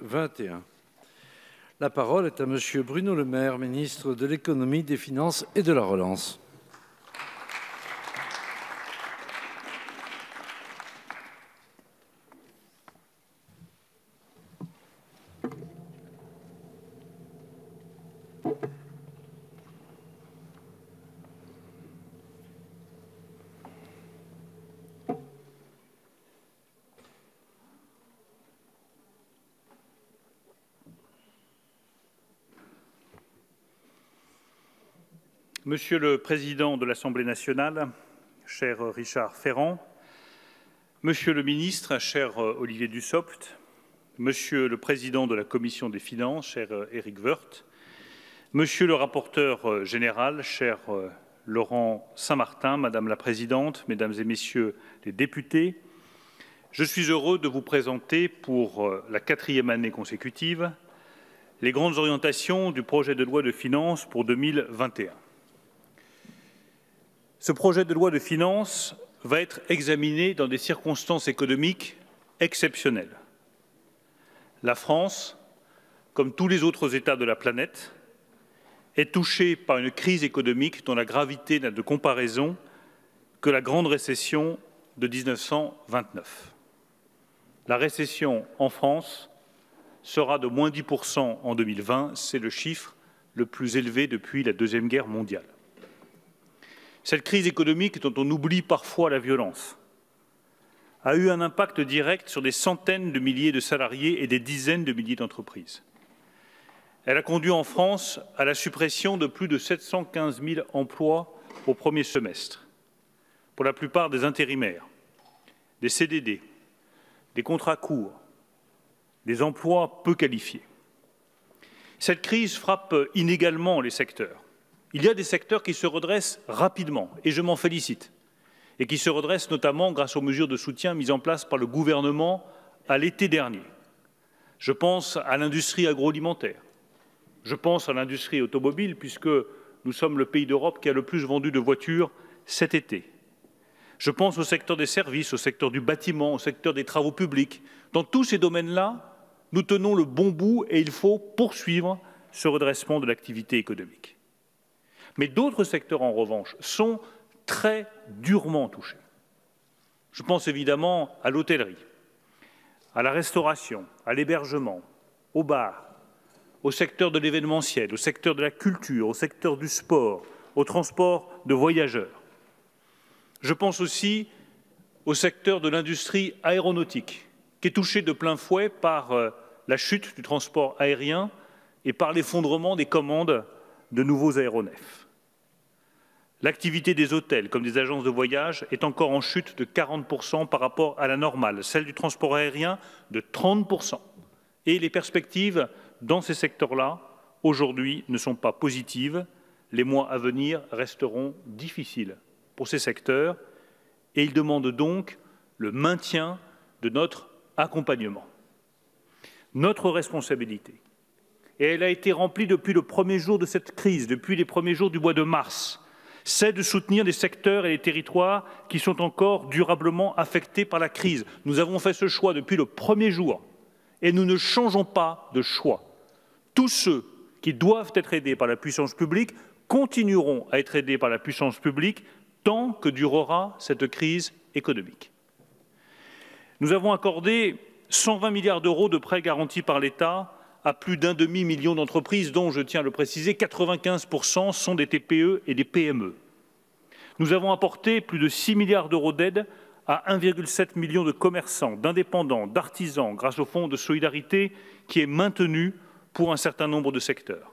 2021. La parole est à Monsieur Bruno Le Maire, ministre de l'Économie, des Finances et de la Relance. Monsieur le Président de l'Assemblée nationale, cher Richard Ferrand, Monsieur le Ministre, cher Olivier Dussopt, Monsieur le Président de la Commission des Finances, cher Éric Woerth, Monsieur le rapporteur général, cher Laurent Saint-Martin, Madame la Présidente, Mesdames et Messieurs les députés, je suis heureux de vous présenter pour la 4e année consécutive les grandes orientations du projet de loi de finances pour 2021. Ce projet de loi de finances va être examiné dans des circonstances économiques exceptionnelles. La France, comme tous les autres États de la planète, est touchée par une crise économique dont la gravité n'a de comparaison que la grande récession de 1929. La récession en France sera de moins 10% en 2020, c'est le chiffre le plus élevé depuis la Deuxième Guerre mondiale. Cette crise économique, dont on oublie parfois la violence, a eu un impact direct sur des centaines de milliers de salariés et des dizaines de milliers d'entreprises. Elle a conduit en France à la suppression de plus de 715 000 emplois au premier semestre, pour la plupart des intérimaires, des CDD, des contrats courts, des emplois peu qualifiés. Cette crise frappe inégalement les secteurs. Il y a des secteurs qui se redressent rapidement, et je m'en félicite, et qui se redressent notamment grâce aux mesures de soutien mises en place par le gouvernement à l'été dernier. Je pense à l'industrie agroalimentaire, je pense à l'industrie automobile, puisque nous sommes le pays d'Europe qui a le plus vendu de voitures cet été. Je pense au secteur des services, au secteur du bâtiment, au secteur des travaux publics. Dans tous ces domaines-là, nous tenons le bon bout et il faut poursuivre ce redressement de l'activité économique. Mais d'autres secteurs, en revanche, sont très durement touchés. Je pense évidemment à l'hôtellerie, à la restauration, à l'hébergement, aux bars, au secteur de l'événementiel, au secteur de la culture, au secteur du sport, au transport de voyageurs. Je pense aussi au secteur de l'industrie aéronautique, qui est touché de plein fouet par la chute du transport aérien et par l'effondrement des commandes de nouveaux aéronefs. L'activité des hôtels, comme des agences de voyage, est encore en chute de 40% par rapport à la normale, celle du transport aérien de 30%. Et les perspectives dans ces secteurs-là, aujourd'hui, ne sont pas positives. Les mois à venir resteront difficiles pour ces secteurs et ils demandent donc le maintien de notre accompagnement. Notre responsabilité, et elle a été remplie depuis le premier jour de cette crise, depuis les premiers jours du mois de mars, c'est de soutenir les secteurs et les territoires qui sont encore durablement affectés par la crise. Nous avons fait ce choix depuis le premier jour et nous ne changeons pas de choix. Tous ceux qui doivent être aidés par la puissance publique continueront à être aidés par la puissance publique tant que durera cette crise économique. Nous avons accordé 120 milliards d'euros de prêts garantis par l'État à plus d'1,5 million d'entreprises, dont, je tiens à le préciser, 95% sont des TPE et des PME. Nous avons apporté plus de 6 milliards d'euros d'aide à 1,7 million de commerçants, d'indépendants, d'artisans, grâce au fonds de solidarité qui est maintenu pour un certain nombre de secteurs.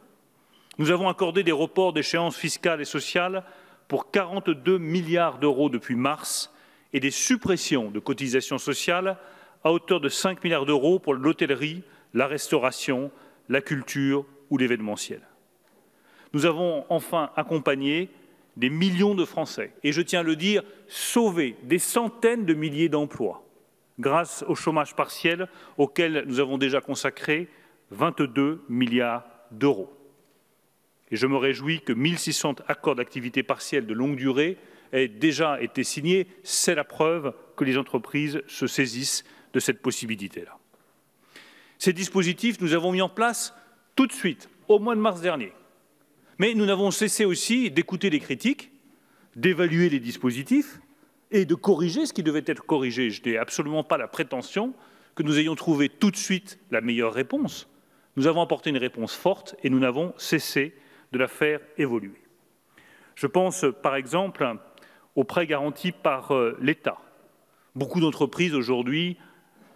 Nous avons accordé des reports d'échéances fiscales et sociales pour 42 milliards d'euros depuis mars et des suppressions de cotisations sociales à hauteur de 5 milliards d'euros pour l'hôtellerie, la restauration, la culture ou l'événementiel. Nous avons enfin accompagné des millions de Français et, je tiens à le dire, sauvé des centaines de milliers d'emplois grâce au chômage partiel auquel nous avons déjà consacré 22 milliards d'euros. Et je me réjouis que 1 600 accords d'activité partielle de longue durée aient déjà été signés. C'est la preuve que les entreprises se saisissent de cette possibilité-là. Ces dispositifs, nous avons mis en place tout de suite, au mois de mars dernier. Mais nous n'avons cessé aussi d'écouter les critiques, d'évaluer les dispositifs et de corriger ce qui devait être corrigé. Je n'ai absolument pas la prétention que nous ayons trouvé tout de suite la meilleure réponse. Nous avons apporté une réponse forte et nous n'avons cessé de la faire évoluer. Je pense par exemple aux prêts garantis par l'État. Beaucoup d'entreprises aujourd'hui,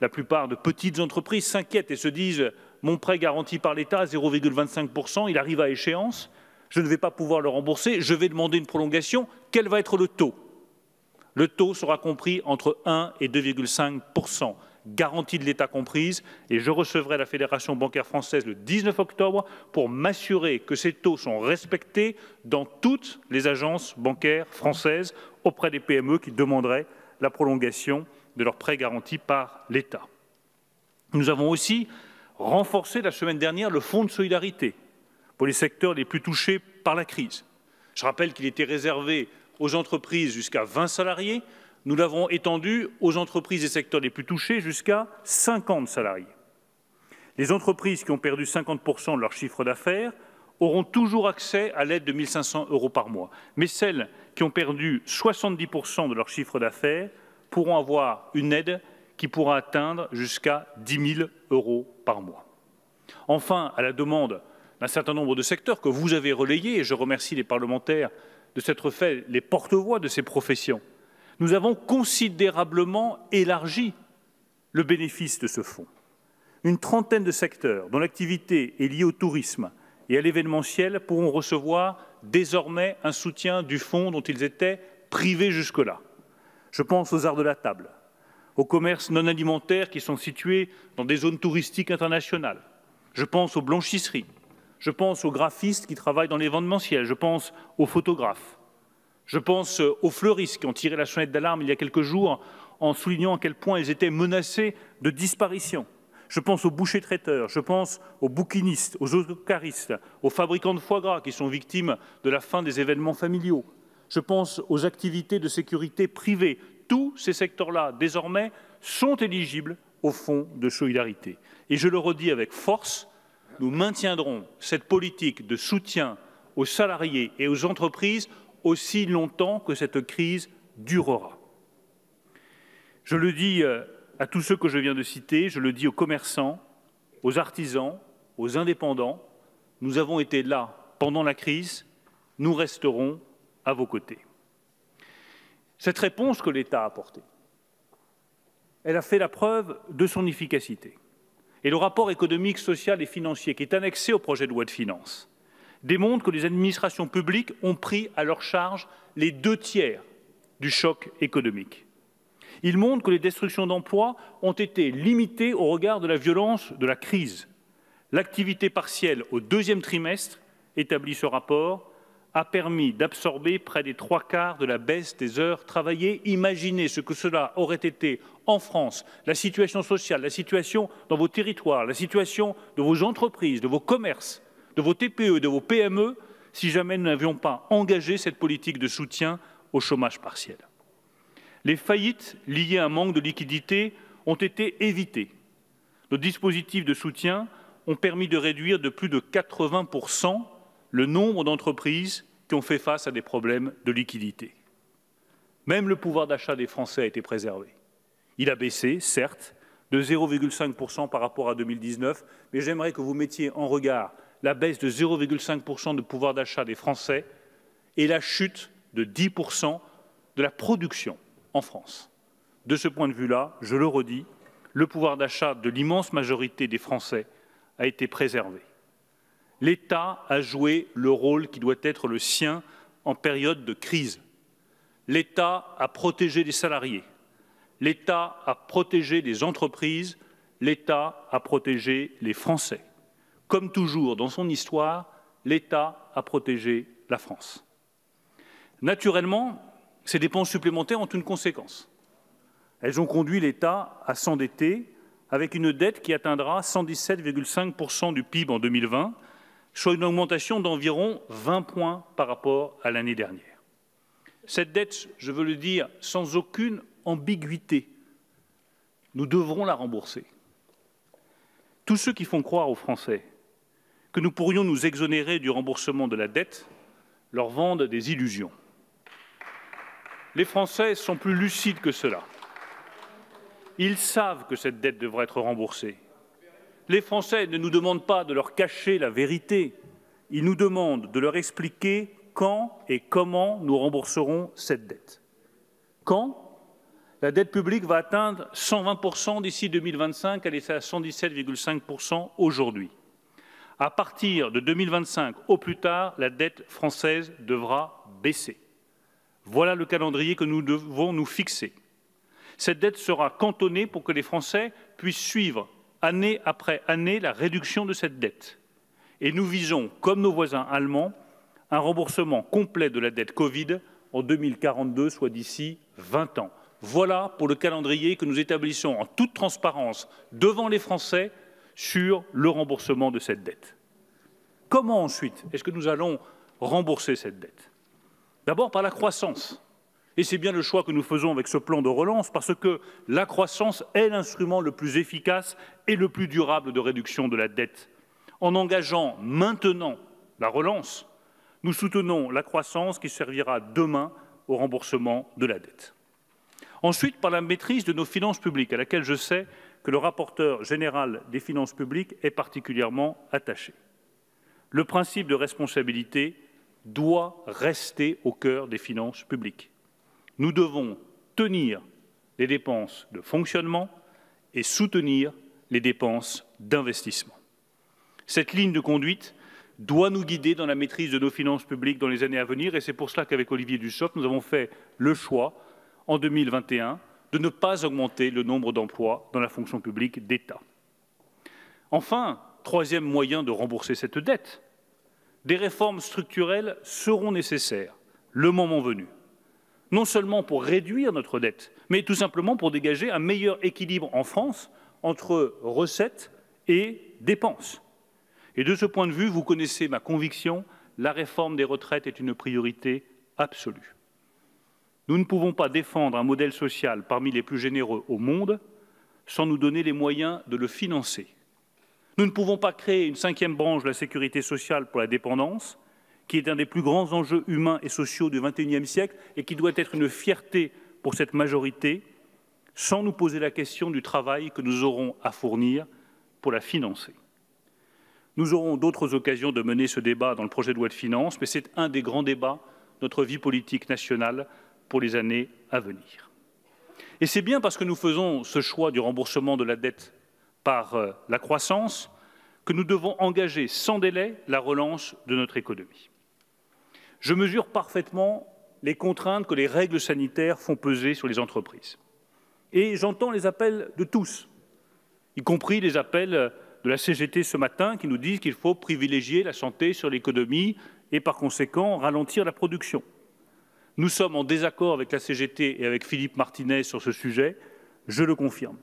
la plupart de petites entreprises s'inquiètent et se disent « mon prêt garanti par l'État à 0,25%, il arrive à échéance, je ne vais pas pouvoir le rembourser, je vais demander une prolongation, quel va être le taux ?» Le taux sera compris entre 1 et 2,5%, garantie de l'État comprise, et je recevrai la Fédération bancaire française le 19 octobre pour m'assurer que ces taux sont respectés dans toutes les agences bancaires françaises auprès des PME qui demanderaient la prolongation de leurs prêts garantis par l'État. Nous avons aussi renforcé la semaine dernière le fonds de solidarité pour les secteurs les plus touchés par la crise. Je rappelle qu'il était réservé aux entreprises jusqu'à 20 salariés. Nous l'avons étendu aux entreprises et secteurs les plus touchés jusqu'à 50 salariés. Les entreprises qui ont perdu 50% de leur chiffre d'affaires auront toujours accès à l'aide de 1 500 € par mois. Mais celles qui ont perdu 70% de leur chiffre d'affaires pourront avoir une aide qui pourra atteindre jusqu'à 10 000 € par mois. Enfin, à la demande d'un certain nombre de secteurs que vous avez relayés, et je remercie les parlementaires de s'être fait les porte-voix de ces professions, nous avons considérablement élargi le bénéfice de ce fonds. Une trentaine de secteurs dont l'activité est liée au tourisme et à l'événementiel pourront recevoir désormais un soutien du fonds dont ils étaient privés jusque-là. Je pense aux arts de la table, aux commerces non alimentaires qui sont situés dans des zones touristiques internationales. Je pense aux blanchisseries, je pense aux graphistes qui travaillent dans l'événementiel, je pense aux photographes, je pense aux fleuristes qui ont tiré la sonnette d'alarme il y a quelques jours en soulignant à quel point ils étaient menacés de disparition. Je pense aux bouchers-traiteurs, je pense aux bouquinistes, aux autocaristes, aux fabricants de foie gras qui sont victimes de la fin des événements familiaux. Je pense aux activités de sécurité privées. Tous ces secteurs-là, désormais, sont éligibles au fonds de solidarité. Et je le redis avec force, nous maintiendrons cette politique de soutien aux salariés et aux entreprises aussi longtemps que cette crise durera. Je le dis à tous ceux que je viens de citer, je le dis aux commerçants, aux artisans, aux indépendants, nous avons été là pendant la crise, nous resterons à vos côtés. Cette réponse que l'État a apportée, elle a fait la preuve de son efficacité. Et le rapport économique, social et financier qui est annexé au projet de loi de finances démontre que les administrations publiques ont pris à leur charge les 2/3 du choc économique. Il montre que les destructions d'emplois ont été limitées au regard de la violence de la crise. L'activité partielle au deuxième trimestre, établit ce rapport, a permis d'absorber près des 3/4 de la baisse des heures travaillées. Imaginez ce que cela aurait été en France, la situation sociale, la situation dans vos territoires, la situation de vos entreprises, de vos commerces, de vos TPE, de vos PME, si jamais nous n'avions pas engagé cette politique de soutien au chômage partiel. Les faillites liées à un manque de liquidité ont été évitées. Nos dispositifs de soutien ont permis de réduire de plus de 80% le nombre d'entreprises qui ont fait face à des problèmes de liquidité. Même le pouvoir d'achat des Français a été préservé. Il a baissé, certes, de 0,5% par rapport à 2019, mais j'aimerais que vous mettiez en regard la baisse de 0,5% de pouvoir d'achat des Français et la chute de 10% de la production en France. De ce point de vue-là, je le redis, le pouvoir d'achat de l'immense majorité des Français a été préservé. L'État a joué le rôle qui doit être le sien en période de crise. L'État a protégé les salariés, l'État a protégé les entreprises, l'État a protégé les Français. Comme toujours dans son histoire, l'État a protégé la France. Naturellement, ces dépenses supplémentaires ont une conséquence. Elles ont conduit l'État à s'endetter avec une dette qui atteindra 117,5% du PIB en 2020, soit une augmentation d'environ 20 points par rapport à l'année dernière. Cette dette, je veux le dire sans aucune ambiguïté, nous devrons la rembourser. tous ceux qui font croire aux Français que nous pourrions nous exonérer du remboursement de la dette leur vendent des illusions. Les Français sont plus lucides que cela. Ils savent que cette dette devra être remboursée. Les Français ne nous demandent pas de leur cacher la vérité. Ils nous demandent de leur expliquer quand et comment nous rembourserons cette dette. Quand? La dette publique va atteindre 120% d'ici 2025, elle est à 117,5% aujourd'hui. À partir de 2025, au plus tard, la dette française devra baisser. Voilà le calendrier que nous devons nous fixer. Cette dette sera cantonnée pour que les Français puissent suivre année après année la réduction de cette dette. Et nous visons, comme nos voisins allemands, un remboursement complet de la dette Covid en 2042, soit d'ici 20 ans. Voilà pour le calendrier que nous établissons en toute transparence devant les Français sur le remboursement de cette dette. Comment ensuite est-ce que nous allons rembourser cette dette? D'abord par la croissance. Et c'est bien le choix que nous faisons avec ce plan de relance, parce que la croissance est l'instrument le plus efficace et le plus durable de réduction de la dette. En engageant maintenant la relance, nous soutenons la croissance qui servira demain au remboursement de la dette. Ensuite, par la maîtrise de nos finances publiques, à laquelle je sais que le rapporteur général des finances publiques est particulièrement attaché. Le principe de responsabilité doit rester au cœur des finances publiques. Nous devons tenir les dépenses de fonctionnement et soutenir les dépenses d'investissement. Cette ligne de conduite doit nous guider dans la maîtrise de nos finances publiques dans les années à venir, et c'est pour cela qu'avec Olivier Dussopt, nous avons fait le choix, en 2021, de ne pas augmenter le nombre d'emplois dans la fonction publique d'État. Enfin, troisième moyen de rembourser cette dette, des réformes structurelles seront nécessaires, le moment venu. Non seulement pour réduire notre dette, mais tout simplement pour dégager un meilleur équilibre en France entre recettes et dépenses. Et de ce point de vue, vous connaissez ma conviction, la réforme des retraites est une priorité absolue. Nous ne pouvons pas défendre un modèle social parmi les plus généreux au monde sans nous donner les moyens de le financer. Nous ne pouvons pas créer une cinquième branche de la sécurité sociale pour la dépendance, qui est un des plus grands enjeux humains et sociaux du XXIe siècle et qui doit être une fierté pour cette majorité, sans nous poser la question du travail que nous aurons à fournir pour la financer. Nous aurons d'autres occasions de mener ce débat dans le projet de loi de finances, mais c'est un des grands débats de notre vie politique nationale pour les années à venir. Et c'est bien parce que nous faisons ce choix du remboursement de la dette par la croissance que nous devons engager sans délai la relance de notre économie. Je mesure parfaitement les contraintes que les règles sanitaires font peser sur les entreprises. Et j'entends les appels de tous, y compris les appels de la CGT ce matin qui nous disent qu'il faut privilégier la santé sur l'économie et par conséquent ralentir la production. Nous sommes en désaccord avec la CGT et avec Philippe Martinez sur ce sujet, je le confirme.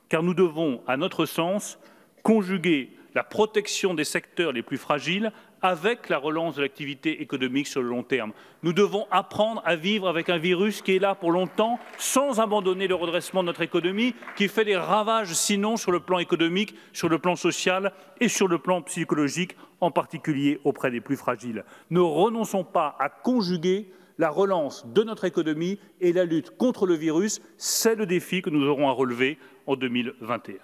Car nous devons, à notre sens, conjuguer la protection des secteurs les plus fragiles avec la relance de l'activité économique sur le long terme. Nous devons apprendre à vivre avec un virus qui est là pour longtemps, sans abandonner le redressement de notre économie, qui fait des ravages sinon sur le plan économique, sur le plan social et sur le plan psychologique, en particulier auprès des plus fragiles. Ne renonçons pas à conjuguer la relance de notre économie et la lutte contre le virus, c'est le défi que nous aurons à relever en 2021.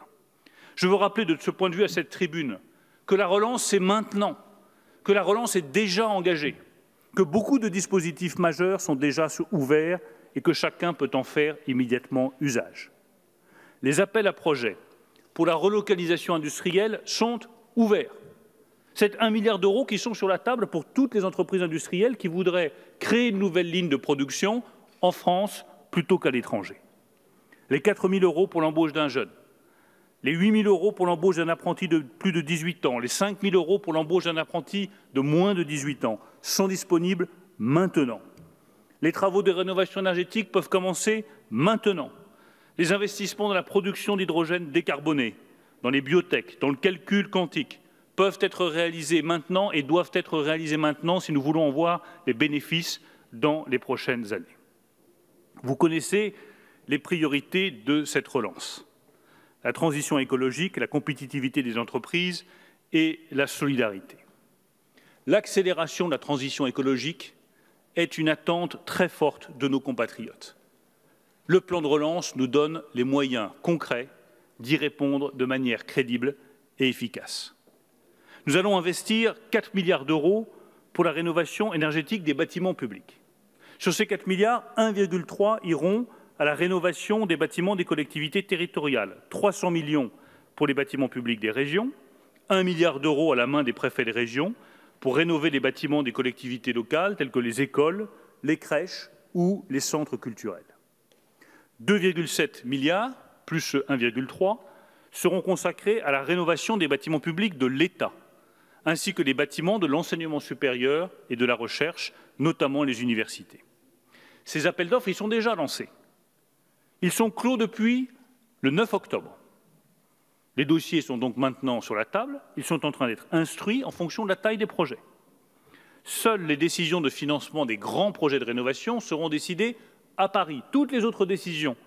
Je veux rappeler de ce point de vue à cette tribune que la relance, c'est maintenant, que la relance est déjà engagée, que beaucoup de dispositifs majeurs sont déjà ouverts et que chacun peut en faire immédiatement usage. Les appels à projets pour la relocalisation industrielle sont ouverts. C'est 1 milliard d'euros qui sont sur la table pour toutes les entreprises industrielles qui voudraient créer une nouvelle ligne de production en France plutôt qu'à l'étranger. Les 4 000 € pour l'embauche d'un jeune, les 8 000 € pour l'embauche d'un apprenti de plus de 18 ans, les 5 000 € pour l'embauche d'un apprenti de moins de 18 ans sont disponibles maintenant. Les travaux de rénovation énergétique peuvent commencer maintenant. Les investissements dans la production d'hydrogène décarboné, dans les biotech, dans le calcul quantique, peuvent être réalisés maintenant et doivent être réalisés maintenant si nous voulons en voir les bénéfices dans les prochaines années. Vous connaissez les priorités de cette relance. la transition écologique, la compétitivité des entreprises et la solidarité. L'accélération de la transition écologique est une attente très forte de nos compatriotes. Le plan de relance nous donne les moyens concrets d'y répondre de manière crédible et efficace. Nous allons investir 4 milliards d'euros pour la rénovation énergétique des bâtiments publics. Sur ces 4 milliards, 1,3 iront à la rénovation des bâtiments des collectivités territoriales, 300 millions pour les bâtiments publics des régions, 1 milliard d'euros à la main des préfets des régions pour rénover les bâtiments des collectivités locales tels que les écoles, les crèches ou les centres culturels. 2,7 milliards, plus 1,3, seront consacrés à la rénovation des bâtiments publics de l'État, ainsi que les bâtiments de l'enseignement supérieur et de la recherche, notamment les universités. Ces appels d'offres, ils sont déjà lancés. Ils sont clos depuis le 9 octobre. Les dossiers sont donc maintenant sur la table, ils sont en train d'être instruits en fonction de la taille des projets. Seules les décisions de financement des grands projets de rénovation seront décidées à Paris. Toutes les autres décisions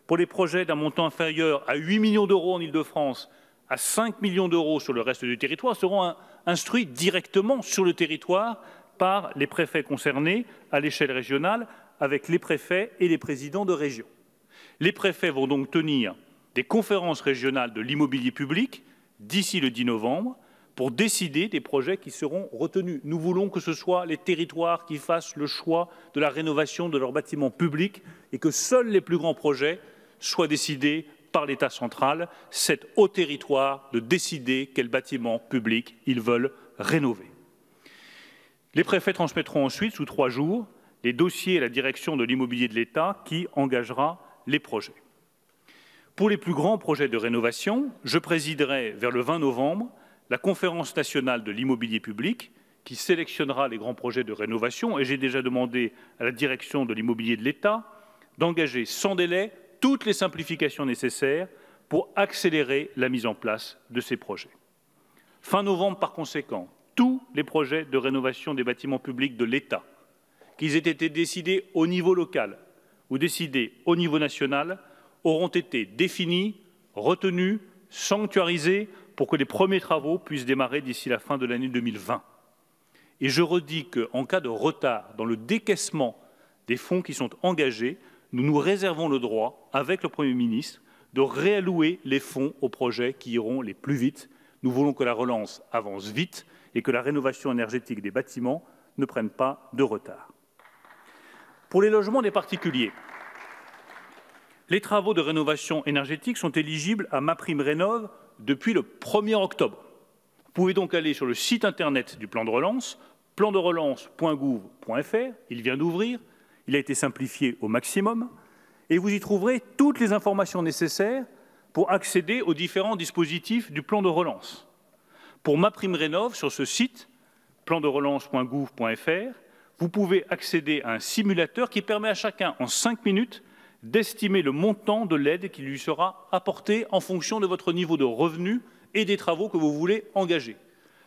pour les projets d'un montant inférieur à 8 millions d'euros en Île-de-France, à 5 millions d'euros sur le reste du territoire, seront instruites directement sur le territoire par les préfets concernés à l'échelle régionale, avec les préfets et les présidents de région. Les préfets vont donc tenir des conférences régionales de l'immobilier public d'ici le 10 novembre pour décider des projets qui seront retenus. Nous voulons que ce soit les territoires qui fassent le choix de la rénovation de leurs bâtiments publics et que seuls les plus grands projets soient décidés par l'État central. C'est au territoire de décider quels bâtiments publics ils veulent rénover. Les préfets transmettront ensuite, sous 3 jours, les dossiers à la direction de l'immobilier de l'État qui engagera les projets. Pour les plus grands projets de rénovation, je présiderai vers le 20 novembre la conférence nationale de l'immobilier public qui sélectionnera les grands projets de rénovation et j'ai déjà demandé à la direction de l'immobilier de l'État d'engager sans délai toutes les simplifications nécessaires pour accélérer la mise en place de ces projets. Fin novembre, par conséquent, tous les projets de rénovation des bâtiments publics de l'État, qu'ils aient été décidés au niveau local ou décidés au niveau national, auront été définis, retenus, sanctuarisés pour que les premiers travaux puissent démarrer d'ici la fin de l'année 2020. Et je redis qu'en cas de retard dans le décaissement des fonds qui sont engagés, nous nous réservons le droit, avec le Premier ministre, de réallouer les fonds aux projets qui iront les plus vite. Nous voulons que la relance avance vite et que la rénovation énergétique des bâtiments ne prenne pas de retard. Pour les logements des particuliers, les travaux de rénovation énergétique sont éligibles à MaPrimeRénov' depuis le 1er octobre. Vous pouvez donc aller sur le site internet du plan de relance, plandrelance.gouv.fr, il vient d'ouvrir, il a été simplifié au maximum, et vous y trouverez toutes les informations nécessaires pour accéder aux différents dispositifs du plan de relance. Pour MaPrimeRénov', sur ce site, plandrelance.gouv.fr, vous pouvez accéder à un simulateur qui permet à chacun, en 5 minutes, d'estimer le montant de l'aide qui lui sera apportée en fonction de votre niveau de revenu et des travaux que vous voulez engager.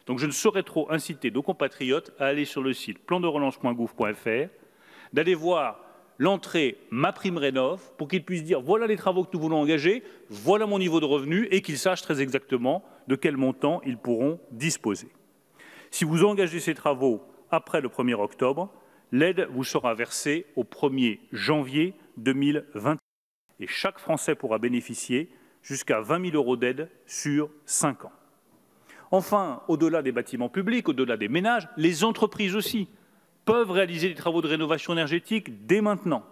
Donc je ne saurais trop inciter nos compatriotes à aller sur le site plandrelance.gouv.fr, d'aller voir l'entrée MaPrimeRénov' pour qu'ils puissent dire voilà les travaux que nous voulons engager, voilà mon niveau de revenu et qu'ils sachent très exactement de quel montant ils pourront disposer. Si vous engagez ces travaux après le 1er octobre, l'aide vous sera versée au 1er janvier 2021 et chaque Français pourra bénéficier jusqu'à 20 000 € d'aide sur 5 ans. Enfin, au-delà des bâtiments publics, au-delà des ménages, les entreprises aussi peuvent réaliser des travaux de rénovation énergétique dès maintenant.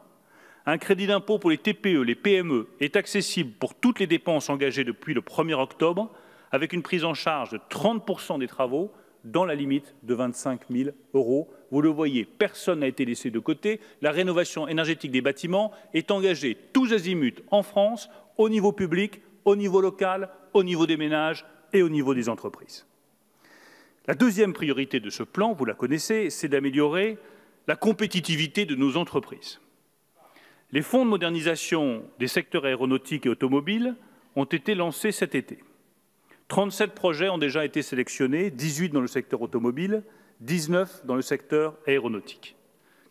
Un crédit d'impôt pour les TPE, les PME est accessible pour toutes les dépenses engagées depuis le 1er octobre, avec une prise en charge de 30% des travaux dans la limite de 25 000 €. Vous le voyez, personne n'a été laissé de côté. La rénovation énergétique des bâtiments est engagée tous azimuts en France, au niveau public, au niveau local, au niveau des ménages et au niveau des entreprises. La deuxième priorité de ce plan, vous la connaissez, c'est d'améliorer la compétitivité de nos entreprises. Les fonds de modernisation des secteurs aéronautique et automobile ont été lancés cet été. 37 projets ont déjà été sélectionnés, 18 dans le secteur automobile, 19 dans le secteur aéronautique.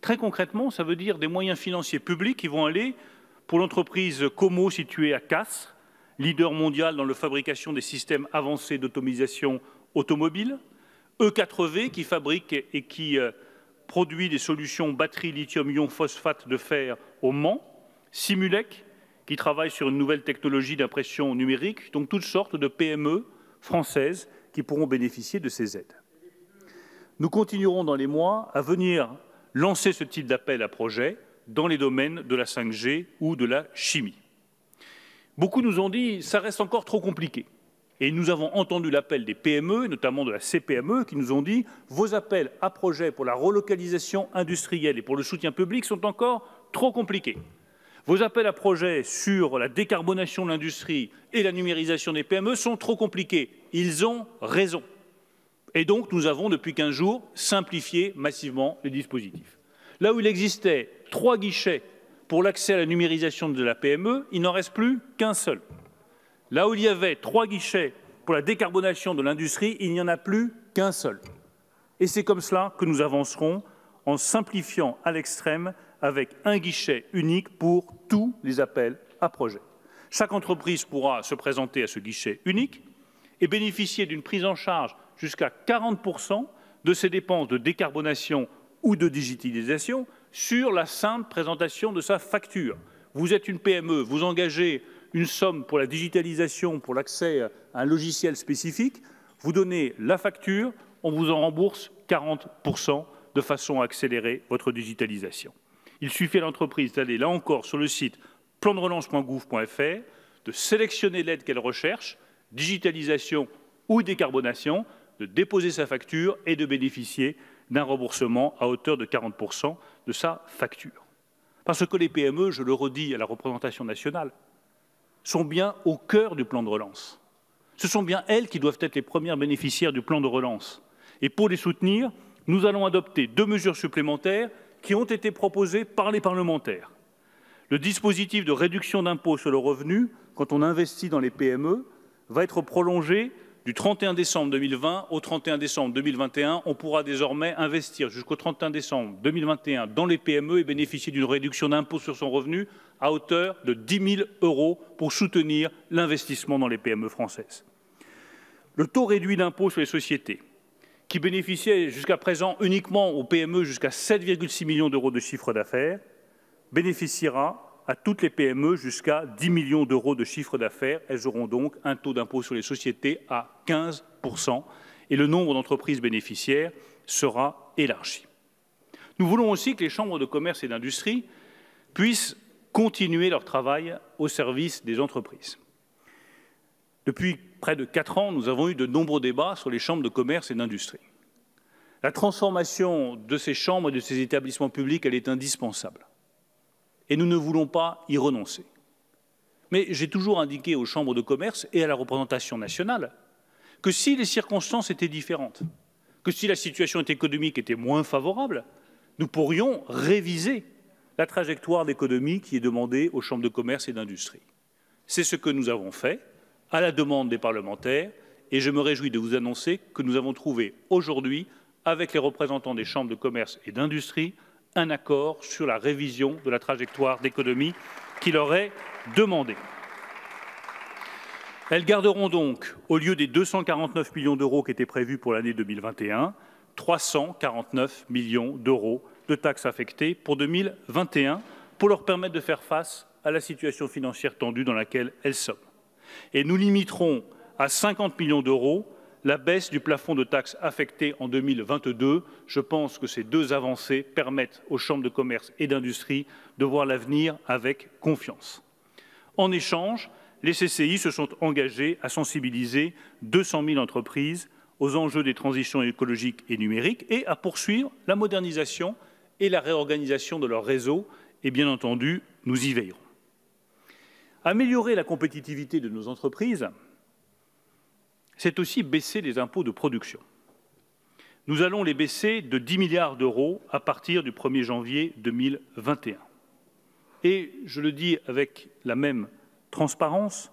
Très concrètement, ça veut dire des moyens financiers publics qui vont aller pour l'entreprise Como située à Castres, leader mondial dans la fabrication des systèmes avancés d'automatisation automobile, E4V qui fabrique et qui produit des solutions batterie lithium-ion phosphate de fer au Mans, Simulec qui travaille sur une nouvelle technologie d'impression numérique, donc toutes sortes de PME françaises qui pourront bénéficier de ces aides. Nous continuerons dans les mois à venir lancer ce type d'appel à projets dans les domaines de la 5G ou de la chimie. Beaucoup nous ont dit « ça reste encore trop compliqué ». Et nous avons entendu l'appel des PME, notamment de la CPME, qui nous ont dit « vos appels à projets pour la relocalisation industrielle et pour le soutien public sont encore trop compliqués. Vos appels à projets sur la décarbonation de l'industrie et la numérisation des PME sont trop compliqués. » Ils ont raison. Et donc, nous avons, depuis 15 jours, simplifié massivement les dispositifs. Là où il existait 3 guichets pour l'accès à la numérisation de la PME, il n'en reste plus qu'un seul. Là où il y avait 3 guichets pour la décarbonation de l'industrie, il n'y en a plus qu'un seul. Et c'est comme cela que nous avancerons en simplifiant à l'extrême avec un guichet unique pour tous les appels à projets. Chaque entreprise pourra se présenter à ce guichet unique et bénéficier d'une prise en charge jusqu'à 40% de ses dépenses de décarbonation ou de digitalisation sur la simple présentation de sa facture. Vous êtes une PME, vous engagez une somme pour la digitalisation, pour l'accès à un logiciel spécifique, vous donnez la facture, on vous en rembourse 40% de façon à accélérer votre digitalisation. Il suffit à l'entreprise d'aller là encore sur le site plan-de-relance.gouv.fr, de sélectionner l'aide qu'elle recherche, digitalisation ou décarbonation, de déposer sa facture et de bénéficier d'un remboursement à hauteur de 40% de sa facture. Parce que les PME, je le redis à la représentation nationale, sont bien au cœur du plan de relance. Ce sont bien elles qui doivent être les premières bénéficiaires du plan de relance. Et pour les soutenir, nous allons adopter 2 mesures supplémentaires qui ont été proposées par les parlementaires. Le dispositif de réduction d'impôt sur le revenu, quand on investit dans les PME, va être prolongé du 31 décembre 2020 au 31 décembre 2021. On pourra désormais investir jusqu'au 31 décembre 2021 dans les PME et bénéficier d'une réduction d'impôt sur son revenu à hauteur de 10 000 € pour soutenir l'investissement dans les PME françaises. Le taux réduit d'impôt sur les sociétés, qui bénéficiait jusqu'à présent uniquement aux PME jusqu'à 7,6 millions d'euros de chiffre d'affaires, bénéficiera à toutes les PME jusqu'à 10 millions d'euros de chiffre d'affaires. Elles auront donc un taux d'impôt sur les sociétés à 15% et le nombre d'entreprises bénéficiaires sera élargi. Nous voulons aussi que les chambres de commerce et d'industrie puissent continuer leur travail au service des entreprises. Depuis près de 4 ans, nous avons eu de nombreux débats sur les chambres de commerce et d'industrie. La transformation de ces chambres et de ces établissements publics, elle est indispensable. Et nous ne voulons pas y renoncer. Mais j'ai toujours indiqué aux chambres de commerce et à la représentation nationale que si les circonstances étaient différentes, que si la situation économique était moins favorable, nous pourrions réviser la trajectoire d'économie qui est demandée aux chambres de commerce et d'industrie. C'est ce que nous avons fait à la demande des parlementaires et je me réjouis de vous annoncer que nous avons trouvé aujourd'hui, avec les représentants des chambres de commerce et d'industrie, un accord sur la révision de la trajectoire d'économie qui leur est demandée. Elles garderont donc, au lieu des 249 millions d'euros qui étaient prévus pour l'année 2021, 349 millions d'euros de taxes affectées pour 2021 pour leur permettre de faire face à la situation financière tendue dans laquelle elles sont. Et nous limiterons à 50 millions d'euros la baisse du plafond de taxes affectées en 2022. Je pense que ces 2 avancées permettent aux chambres de commerce et d'industrie de voir l'avenir avec confiance. En échange, les CCI se sont engagés à sensibiliser 200 000 entreprises aux enjeux des transitions écologiques et numériques et à poursuivre la modernisation et la réorganisation de leur réseau. Et bien entendu, nous y veillerons. Améliorer la compétitivité de nos entreprises, c'est aussi baisser les impôts de production. Nous allons les baisser de 10 milliards d'euros à partir du 1er janvier 2021. Et je le dis avec la même transparence,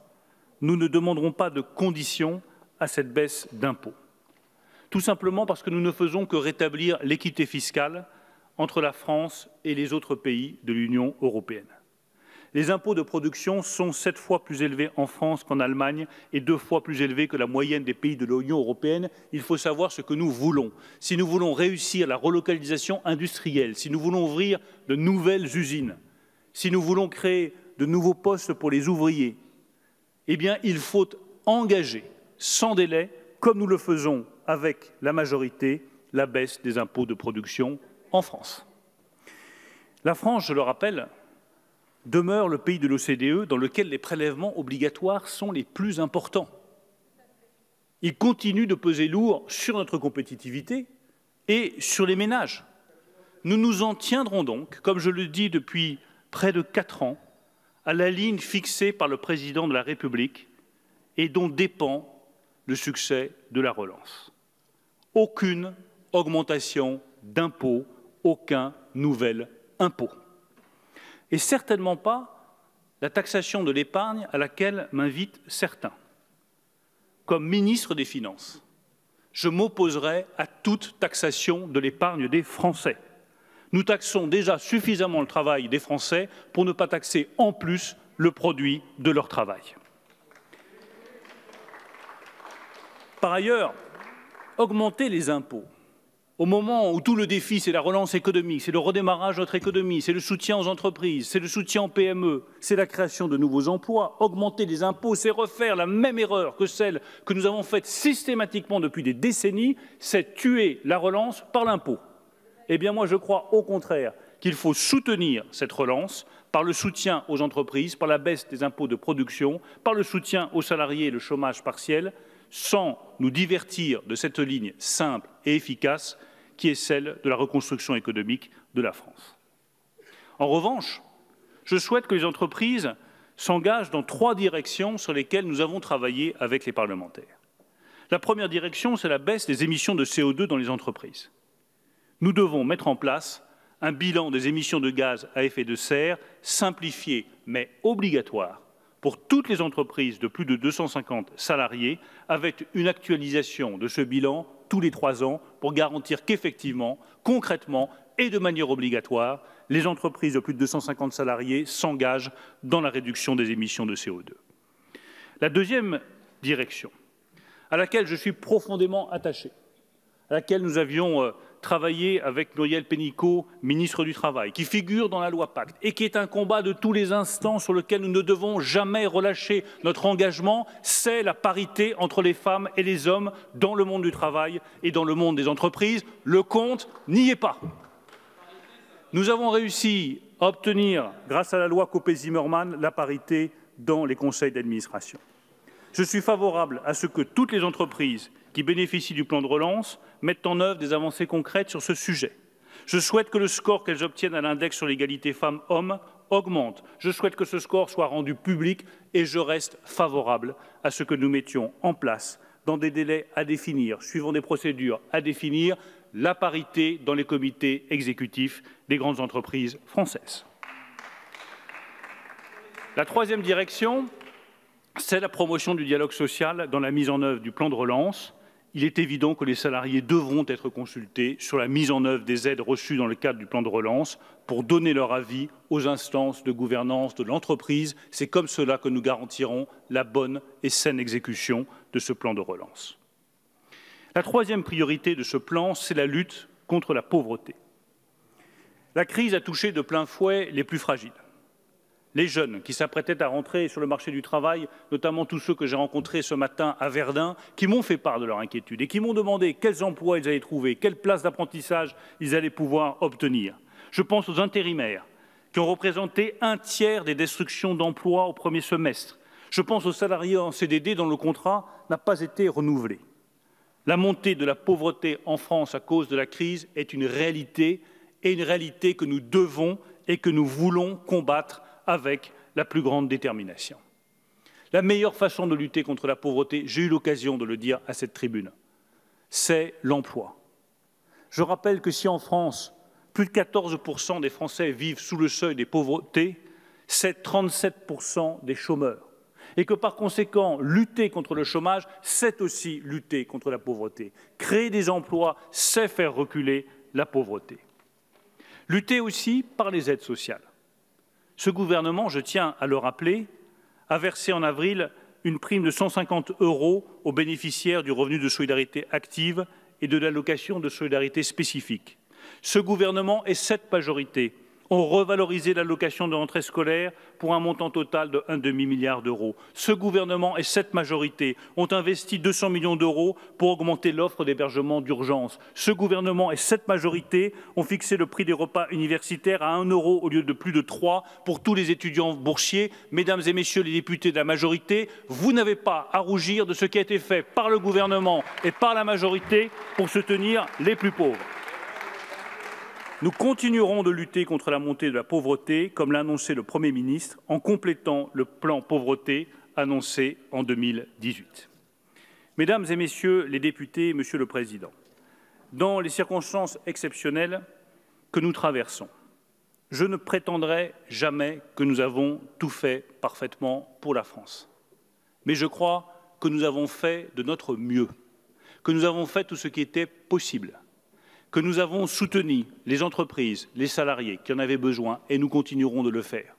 nous ne demanderons pas de conditions à cette baisse d'impôts. Tout simplement parce que nous ne faisons que rétablir l'équité fiscale entre la France et les autres pays de l'Union européenne. Les impôts de production sont 7 fois plus élevés en France qu'en Allemagne et 2 fois plus élevés que la moyenne des pays de l'Union européenne. Il faut savoir ce que nous voulons. Si nous voulons réussir la relocalisation industrielle, si nous voulons ouvrir de nouvelles usines, si nous voulons créer de nouveaux postes pour les ouvriers, eh bien, il faut engager sans délai, comme nous le faisons avec la majorité, la baisse des impôts de production en France. La France, je le rappelle, demeure le pays de l'OCDE dans lequel les prélèvements obligatoires sont les plus importants. Ils continuent de peser lourd sur notre compétitivité et sur les ménages. Nous nous en tiendrons donc, comme je le dis depuis près de 4 ans, à la ligne fixée par le président de la République et dont dépend le succès de la relance. Aucune augmentation d'impôts, aucun nouvel impôt. Et certainement pas la taxation de l'épargne à laquelle m'invitent certains. Comme ministre des Finances, je m'opposerai à toute taxation de l'épargne des Français. Nous taxons déjà suffisamment le travail des Français pour ne pas taxer en plus le produit de leur travail. Par ailleurs, augmenter les impôts au moment où tout le défi, c'est la relance économique, c'est le redémarrage de notre économie, c'est le soutien aux entreprises, c'est le soutien aux PME, c'est la création de nouveaux emplois. Augmenter les impôts, c'est refaire la même erreur que celle que nous avons faite systématiquement depuis des décennies, c'est tuer la relance par l'impôt. Eh bien, moi, je crois au contraire qu'il faut soutenir cette relance par le soutien aux entreprises, par la baisse des impôts de production, par le soutien aux salariés et le chômage partiel, sans nous divertir de cette ligne simple et efficace qui est celle de la reconstruction économique de la France. En revanche, je souhaite que les entreprises s'engagent dans 3 directions sur lesquelles nous avons travaillé avec les parlementaires. La première direction, c'est la baisse des émissions de CO2 dans les entreprises. Nous devons mettre en place un bilan des émissions de gaz à effet de serre simplifié mais obligatoire pour toutes les entreprises de plus de 250 salariés, avec une actualisation de ce bilan tous les 3 ans pour garantir qu'effectivement, concrètement et de manière obligatoire, les entreprises de plus de 250 salariés s'engagent dans la réduction des émissions de CO2. La deuxième direction, à laquelle je suis profondément attaché, à laquelle nous avions travaillé avec Muriel Pénicaud, ministre du Travail, qui figure dans la loi Pacte et qui est un combat de tous les instants sur lequel nous ne devons jamais relâcher notre engagement, c'est la parité entre les femmes et les hommes dans le monde du travail et dans le monde des entreprises. Le compte n'y est pas. Nous avons réussi à obtenir, grâce à la loi Copé-Zimmermann, la parité dans les conseils d'administration. Je suis favorable à ce que toutes les entreprises qui bénéficient du plan de relance mettent en œuvre des avancées concrètes sur ce sujet. Je souhaite que le score qu'elles obtiennent à l'index sur l'égalité femmes-hommes augmente. Je souhaite que ce score soit rendu public et je reste favorable à ce que nous mettions en place, dans des délais à définir, suivant des procédures à définir, la parité dans les comités exécutifs des grandes entreprises françaises. La troisième direction, c'est la promotion du dialogue social dans la mise en œuvre du plan de relance. Il est évident que les salariés devront être consultés sur la mise en œuvre des aides reçues dans le cadre du plan de relance pour donner leur avis aux instances de gouvernance de l'entreprise. C'est comme cela que nous garantirons la bonne et saine exécution de ce plan de relance. La troisième priorité de ce plan, c'est la lutte contre la pauvreté. La crise a touché de plein fouet les plus fragiles. Les jeunes qui s'apprêtaient à rentrer sur le marché du travail, notamment tous ceux que j'ai rencontrés ce matin à Verdun, qui m'ont fait part de leur inquiétude et qui m'ont demandé quels emplois ils allaient trouver, quelles places d'apprentissage ils allaient pouvoir obtenir. Je pense aux intérimaires, qui ont représenté 1/3 des destructions d'emplois au premier semestre. Je pense aux salariés en CDD dont le contrat n'a pas été renouvelé. La montée de la pauvreté en France à cause de la crise est une réalité, et une réalité que nous devons et que nous voulons combattre avec la plus grande détermination. La meilleure façon de lutter contre la pauvreté, j'ai eu l'occasion de le dire à cette tribune, c'est l'emploi. Je rappelle que si en France, plus de 14% des Français vivent sous le seuil des pauvretés, c'est 37% des chômeurs. Et que par conséquent, lutter contre le chômage, c'est aussi lutter contre la pauvreté. Créer des emplois, c'est faire reculer la pauvreté. Lutter aussi par les aides sociales. Ce gouvernement, je tiens à le rappeler, a versé en avril une prime de 150 € aux bénéficiaires du revenu de solidarité active et de l'allocation de solidarité spécifique. Ce gouvernement et cette majorité ont revalorisé l'allocation de rentrée scolaire pour un montant total de 1,5 milliard d'euros. Ce gouvernement et cette majorité ont investi 200 millions d'euros pour augmenter l'offre d'hébergement d'urgence. Ce gouvernement et cette majorité ont fixé le prix des repas universitaires à 1 € au lieu de plus de 3 pour tous les étudiants boursiers. Mesdames et messieurs les députés de la majorité, vous n'avez pas à rougir de ce qui a été fait par le gouvernement et par la majorité pour soutenir les plus pauvres. Nous continuerons de lutter contre la montée de la pauvreté, comme l'a annoncé le Premier ministre, en complétant le plan pauvreté annoncé en 2018. Mesdames et messieurs les députés, Monsieur le Président, dans les circonstances exceptionnelles que nous traversons, je ne prétendrai jamais que nous avons tout fait parfaitement pour la France. Mais je crois que nous avons fait de notre mieux, que nous avons fait tout ce qui était possible, que nous avons soutenu les entreprises, les salariés qui en avaient besoin, et nous continuerons de le faire.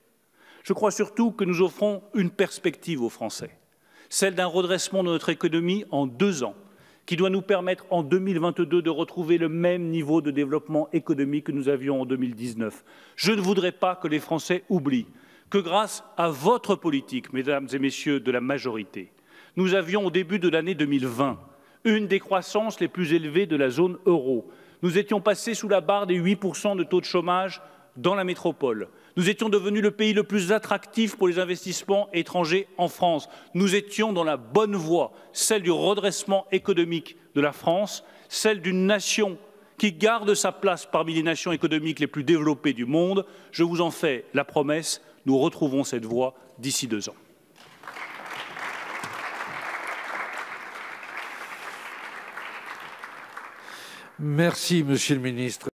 Je crois surtout que nous offrons une perspective aux Français, celle d'un redressement de notre économie en 2 ans, qui doit nous permettre en 2022 de retrouver le même niveau de développement économique que nous avions en 2019. Je ne voudrais pas que les Français oublient que grâce à votre politique, mesdames et messieurs de la majorité, nous avions au début de l'année 2020 une des croissances les plus élevées de la zone euro. Nous étions passés sous la barre des 8% de taux de chômage dans la métropole. Nous étions devenus le pays le plus attractif pour les investissements étrangers en France. Nous étions dans la bonne voie, celle du redressement économique de la France, celle d'une nation qui garde sa place parmi les nations économiques les plus développées du monde. Je vous en fais la promesse, nous retrouvons cette voie d'ici 2 ans. Merci, Monsieur le Ministre.